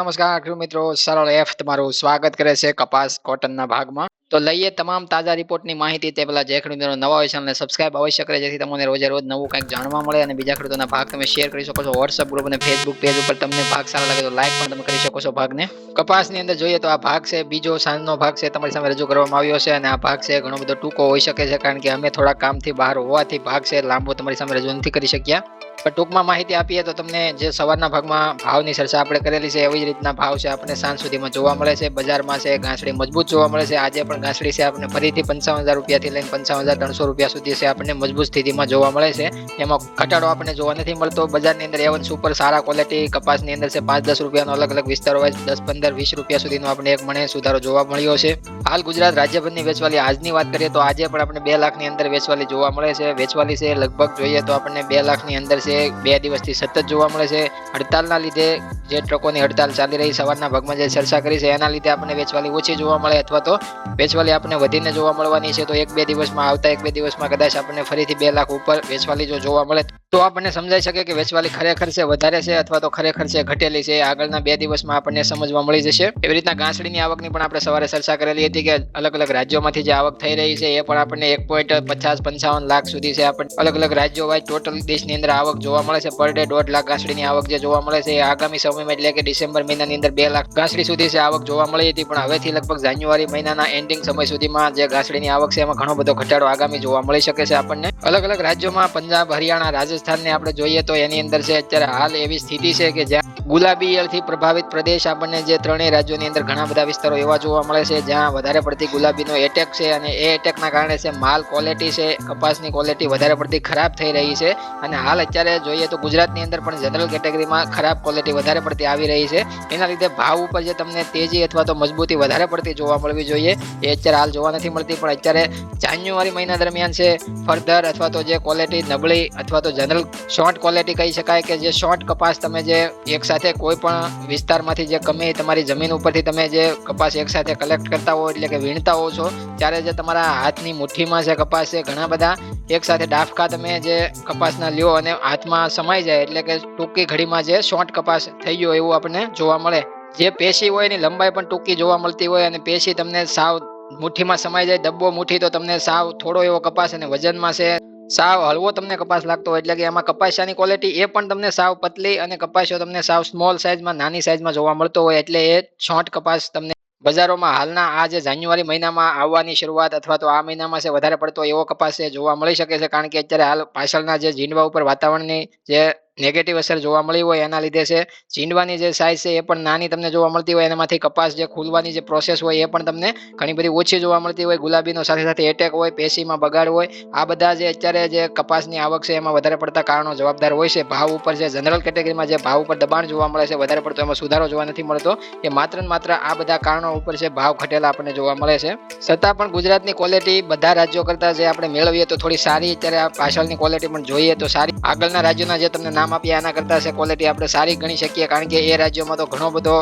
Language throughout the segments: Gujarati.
નમસ્કાર ખેડૂત મિત્રો, સરળ એફ તમારું સ્વાગત કરે છે કપાસ કોટનના ભાગમાં. તો લઈએ તમામ તાજા રિપોર્ટની માહિતી. તે પહેલા જે ખેડૂત મિત્રો નવા હોય ચેનલને સબસ્ક્રાઇબ અવશ્ય કરે, જેથી તમને રોજે રોજ નવું કંઈક જાણવા મળે અને બીજા ખેડૂતોના ભાગ તમે શેર કરી શકો છો. વોટ્સઅપ ગ્રુપ અને ફેસબુક પેજ ઉપર તમને ભાગ સારા લાગે તો લાઈક પણ તમે કરી શકો છો ભાગને. કપાસની અંદર જોઈએ તો આ ભાગ છે બીજો સાંજનો ભાગ છે, તમારી સામે રજૂ કરવામાં આવ્યો છે. અને આ ભાગ છે ઘણો બધો ટૂંકો હોઈ શકે છે, કારણ કે અમે થોડા કામથી બહાર હોવાથી ભાગ છે લાંબો તમારી સામે રજૂ નથી કરી શક્યા. પણ ટૂંકમાં માહિતી આપીએ તો તમને જે સવારના ભાગમાં ભાવની ચર્ચા આપણે કરેલી છે એવી જ રીતના ભાવ છે આપણને સાંજ સુધીમાં જોવા મળે છે. બજારમાં છે ઘાસડી મજબૂત જોવા મળે છે. આજે પણ ઘાસડી છે આપણને ફરીથી 55,000 રૂપિયાથી લઈને 55,300 રૂપિયા સુધી છે આપણને મજબૂત સ્થિતિમાં જોવા મળે છે. એમાં ઘટાડો આપણને જોવા નથી મળતો. બજારની અંદર A1 સુપર સારા ક્વોલિટી કપાસની અંદર છે 5-10 રૂપિયાનો અલગ અલગ વિસ્તારો હોય 10, 15, 20 રૂપિયા સુધીનો આપણે એક મણે સુધારો જોવા મળ્યો છે. હાલ ગુજરાત રાજ્યભરની વેચવાલી આજની વાત કરીએ તો આજે પણ આપણે 2 લાખની અંદર વેચવાલી જોવા મળે છે. વેચવાલી છે લગભગ જોઈએ તો આપણને 2 લાખની અંદર છે 2 દિવસથી સતત જોવા મળે છે. હડતાલના લીધે જે ટ્રકોની હડતાલ ચાલી રહી સવારના ભાગમાં જે ચર્ચા કરી છે એના લીધે આપણને વેચવાલી ઓછી જોવા મળે, અથવા તો વેચવાલી આપણને વધીને જોવા મળવાની છે. તો 1-2 દિવસમાં આવતા 1-2 દિવસમાં કદાચ આપણને ફરીથી 2 લાખ ઉપર વેચવાલી જો જોવા મળે તો આપણને સમજાઈ શકે કે વેચવાલી ખરેખર છે વધારે છે અથવા તો ખરેખર છે ઘટેલી છે. આગળના 2 દિવસમાં આપણને સમજવા મળી જશે. એવી રીતના ઘાસડીની આવકની પણ આપણે સવારે ચર્ચા કરેલી હતી કે અલગ અલગ રાજ્યોમાંથી જે આવક થઈ રહી છે એ પણ આપણને 1.50-55 લાખ સુધી છે આપણને અલગ અલગ રાજ્યો વાઇઝ ટોટલ દેશની અંદર આવક જોવા મળે છે. પર ડે 1.5 લાખ ઘાસડીની આવક જે જોવા મળે છે એ આગામી સમયમાં એટલે કે ડિસેમ્બર મહિનાની અંદર 2 લાખ ઘાસડી સુધી છે આવક જોવા મળી હતી. પણ હવેથી લગભગ જાન્યુઆરી મહિનાના એન્ડિંગ સમય સુધીમાં જે ઘાસડીની આવક છે એમાં ઘણો બધો ઘટાડો આગામી જોવા મળી શકે છે આપણને. અલગ અલગ રાજ્યોમાં પંજાબ, હરિયાણા, રાજસ્થાનને આપણે જોઈએ તો એની અંદર છે અત્યારે હાલ એવી સ્થિતિ છે કે જ્યાં ગુલાબી ઈયળથી પ્રભાવિત પ્રદેશ આપણને જે ત્રણેય રાજ્યોની અંદર ઘણા બધા વિસ્તારો એવા જોવા મળે છે જ્યાં વધારે પડતી ગુલાબીનો એટેક છે. અને એ એટેકના કારણે છે માલ ક્વોલિટી છે કપાસની ક્વોલિટી વધારે પડતી ખરાબ થઈ રહી છે. અને હાલ અત્યારે જોઈએ તો ગુજરાતની અંદર પણ જનરલ કેટેગરીમાં ખરાબ ક્વોલિટી વધારે પડતી આવી રહી છે. એના લીધે ભાવ ઉપર જે તમને તેજી અથવા તો મજબૂતી વધારે પડતી જોવા મળવી જોઈએ એ અત્યારે હાલ જોવા નથી મળતી. પણ અત્યારે જાન્યુઆરી મહિના દરમિયાન છે ફર્ધર અથવા તો જે ક્વોલિટી નબળી અથવા તો જનરલ શોર્ટ ક્વોલિટી કહી શકાય કે જે શોર્ટ કપાસ તમે જે એક સાથે કોઈ પણ વિસ્તારમાંથી જે કમી તમારી જમીન ઉપરથી તમે જે કપાસ એક સાથે કલેક્ટ કરતા હો એટલે કે વીણતા હો છો ત્યારે જે તમારા હાથની મુઠ્ઠીમાં જે કપાસ છે ઘણા બધા એક સાથે ડાફકા તમે જે કપાસના લ્યો અને હાથમાં સમાઈ જાય એટલે કે ટૂંકી ઘડીમાં જે શોર્ટ કપાસ થઈ ગયો એવું આપણને જોવા મળે. જે પેશી હોય એની લંબાઈ પણ ટૂંકી જોવા મળતી હોય અને પેશી તમને સાવ મુઠ્ઠીમાં સમાઈ જાય ડબ્બો મુઠ્ઠી તો તમને સાવ થોડો એવો કપાસ અને વજનમાં છે સાવ હળવો તમને કપાસ લાગતો હોય એટલે કે એમાં કપાસિયાની ક્વોલિટી એ પણ તમને સાવ પતલી અને કપાસિયો તમને સાવ સ્મોલ સાઇઝમાં નાની સાઇઝમાં જોવા મળતો હોય એટલે એ શોર્ટ કપાસ તમને બજારોમાં હાલના આ જે જાન્યુઆરી મહિનામાં આવવાની શરૂઆત અથવા તો આ મહિનામાં છે વધારે પડતો એવો કપાસ છે જોવા મળી શકે છે. કારણ કે અત્યારે હાલ પાછળના જે જીંડવા ઉપર વાતાવરણની જે નેગેટિવ અસર જોવા મળી હોય એના લીધે છે જીંડવાની જે સાઇઝ છે એ પણ નાની તમને જોવા મળતી હોય. એનામાંથી કપાસ જે ખુલવાની જે પ્રોસેસ હોય એ પણ તમને ઘણી બધી ઓછી જોવા મળતી હોય. ગુલાબીનો સાથે સાથે એટેક હોય, પેશીમાં બગાડ હોય, આ બધા જે અત્યારે જે કપાસની આવક છે એમાં વધારે પડતા કારણો જવાબદાર હોય છે. ભાવ ઉપર જે જનરલ કેટેગરીમાં જે ભાવ ઉપર દબાણ જોવા મળે છે વધારે પડતો એમાં સુધારો જોવા નથી મળતો. એ માત્ર ને માત્ર આ બધા કારણો ઉપર છે ભાવ ઘટેલા આપણને જોવા મળે છે. છતાં પણ ગુજરાતની ક્વોલિટી બધા રાજ્યો કરતા જે આપણે મેળવીએ તો થોડી સારી અત્યારે પાછળની ક્વોલિટી પણ જોઈએ તો સારી આગળના રાજ્યોના જે તમને નામ આપ્યા એના કરતા છે ક્વોલિટી આપણે સારી ગણી શકીએ. કારણ કે એ રાજ્યોમાં તો ઘણો બધો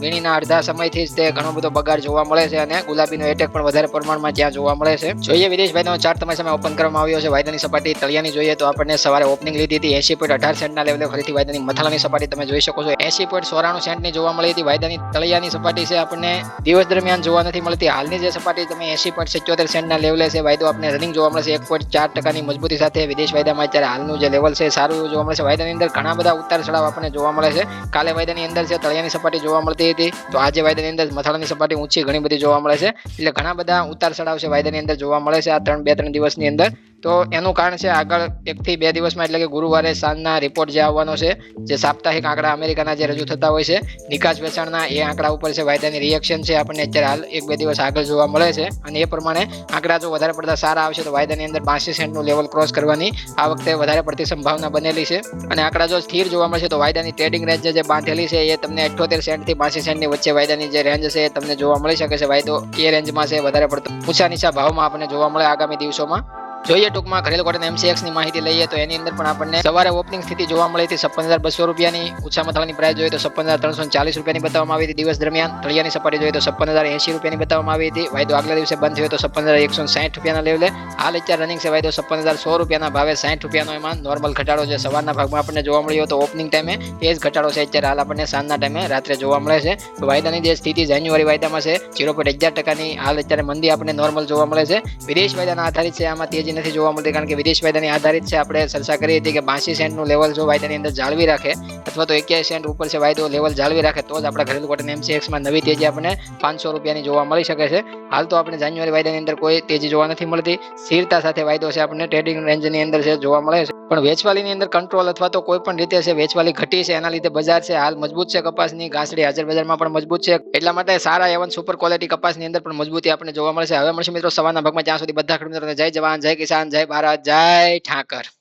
વીણીના અડધા સમયથી જ તે ઘણો બધો બગાડ જોવા મળે છે અને ગુલાબીનો એટેક પણ વધારે પ્રમાણમાં ત્યાં જોવા મળે છે. જોઈએ વિદેશભાઈનો ચાર્ટ તમારી સામે ઓપન કરવામાં આવ્યો છે. વાયદાની સપાટી તળિયાની જોઈએ તો આપણને સવારે ઓપનિંગ લીધી હતી 80.18 સેન્ટના લેવલે ફરીથી વાયદાની મથાળાની સપાટી તમે જોઈ શકો છો 80.94 સેન્ટની જોવા મળી હતી. વાયદાની તળિયાની સપાટી છે આપણને દિવસ દરમિયાન જોવા નથી મળતી. હાલની જે સપાટી તમે 80.77 સેન્ટના લેવલે છે વાયદો આપણે રનિંગ જોવા મળશે 1.4% મજબૂતી સાથે. વિદેશ વાયદામાં અત્યારે હાલનું જે લેવલ છે સારું એવું જોવા મળે છે. વાયદાની અંદર ઘણા બધા ઉતાર ચઢાવ આપણને જોવા મળે છે. કાલે વાયદાની અંદર છે તળિયાની સપાટી જોવા મળતી હતી તો આજે વાયદાની અંદર મથાળાની સપાટી ઊંચી ઘણી બધી જોવા મળે છે. એટલે ઘણા બધા ઉતાર ચઢાવ છે વાયદાની અંદર જોવા મળે છે આ 2-3 દિવસની અંદર. તો એનું કારણ છે આગળ 1 થી 2 દિવસમાં એટલે કે ગુરુવારે સાંજના રિપોર્ટ જે આવવાનો છે જે સાપ્તાહિક આંકડા અમેરિકાના જે રજૂ થતા હોય છે નિકાસ વેચાણના એ આંકડા ઉપર છે વાયદાની રિએક્શન છે આપણને અત્યારે હાલ 1-2 દિવસ આગળ જોવા મળે છે. અને એ પ્રમાણે આંકડા જો વધારે પડતા સારા આવશે તો વાયદાની અંદર 82 સેન્ટનું લેવલ ક્રોસ કરવાની આ વખતે વધારે પડતી સંભાવના બનેલી છે. અને આંકડા જો સ્થિર જોવા મળશે તો વાયદાની ટ્રેડિંગ રેન્જ જે બાંધેલી છે એ તમને 78 સેન્ટથી 82 સેન્ટની વચ્ચે વાયદાની જે રેન્જ છે એ તમને જોવા મળી શકે છે. વાયદો એ રેન્જમાં છે વધારે પડતો ઊંચા નીચા ભાવમાં આપણને જોવા મળે આગામી દિવસોમાં. જોઈએ ટૂંકમાં ઘરેલું કોટન MCX ની માહિતી લઈએ તો એની અંદર પણ આપણને સવારે ઓપનિંગ સ્થિતિ જોવા મળી હતી 56,200 રૂપિયાની, ઓછામાં થવાની પ્રાઇસ જોઈએ તો 56,340 રૂપિયાની બતાવવામાં આવી હતી દિવસ દરમિયાન. તળિયાની સપાટી જોઈએ તો 56,080 રૂપિયાની બતાવવામાં આવી હતી. વાયદો આગલા દિવસે બંધ થયો તો 56,160 રૂપિયાના લેવલે. હાલ અત્યારે રનિંગ છે વાયદો 56,100 રૂપિયાના ભાવે 60 રૂપિયાનો એમાં નોર્મલ ઘટાડો છે સવારના ભાગમાં આપણને જોવા મળ્યો હતો ઓપનિંગ ટાઈમે. એ જ ઘટાડો છે અત્યારે હાલ આપણને સાંજના ટાઈમે રાત્રે જોવા મળે છે. તો વાયદાની જે સ્થિતિ જાન્યુઆરી વાયદામાં છે 0.11%ની હાલ અત્યારે મંદી આપણને નોર્મલ જોવા મળે છે. વિદેશ વાયદાના આધારિત છે, આમાં તેજી નથી જોવા મળતી કારણ કે વિદેશ વાયદાની આધારિત છે. આપણે ચર્ચા કરી હતી કે 82 સેન્ટનું લેવલ જો વાયદાની અંદર જાળવી રાખે અથવા તો 81 સેન્ટ ઉપર છે વાયદો લેવલ જાળવી રાખે તો જ આપણા ઘરેલું કોટન MCXમાં નવી તેજી આપણને 500 રૂપિયાની જોવા મળી શકે છે. હાલ તો આપણે જાન્યુઆરી વાયદાની અંદર કોઈ તેજી જોવા નથી મળતી. સ્થિરતા સાથે વાયદો છે આપણને ટ્રેડિંગ રેન્જની અંદર છે જોવા મળે છે. પણ વેચવાલીની અંદર કંટ્રોલ અથવા તો કોઈ પણ રીતે છે વેચવાલી ઘટી છે એના લીધે બજાર છે હાલ મજબૂત છે. કપાસની ઘાસડી હાજર બજારમાં પણ મજબૂત છે, એટલા માટે સારા એવન સુપર ક્વોલિટી કપાસની અંદર પણ મજબૂતી આપણને જોવા મળશે. હવે મળશે મિત્રો સવારના ભાગમાં, ત્યાં સુધી બધા ખેડૂત મિત્રોને જય જવાન, જય કિસાન, જય ભારત, જય ઠાકર.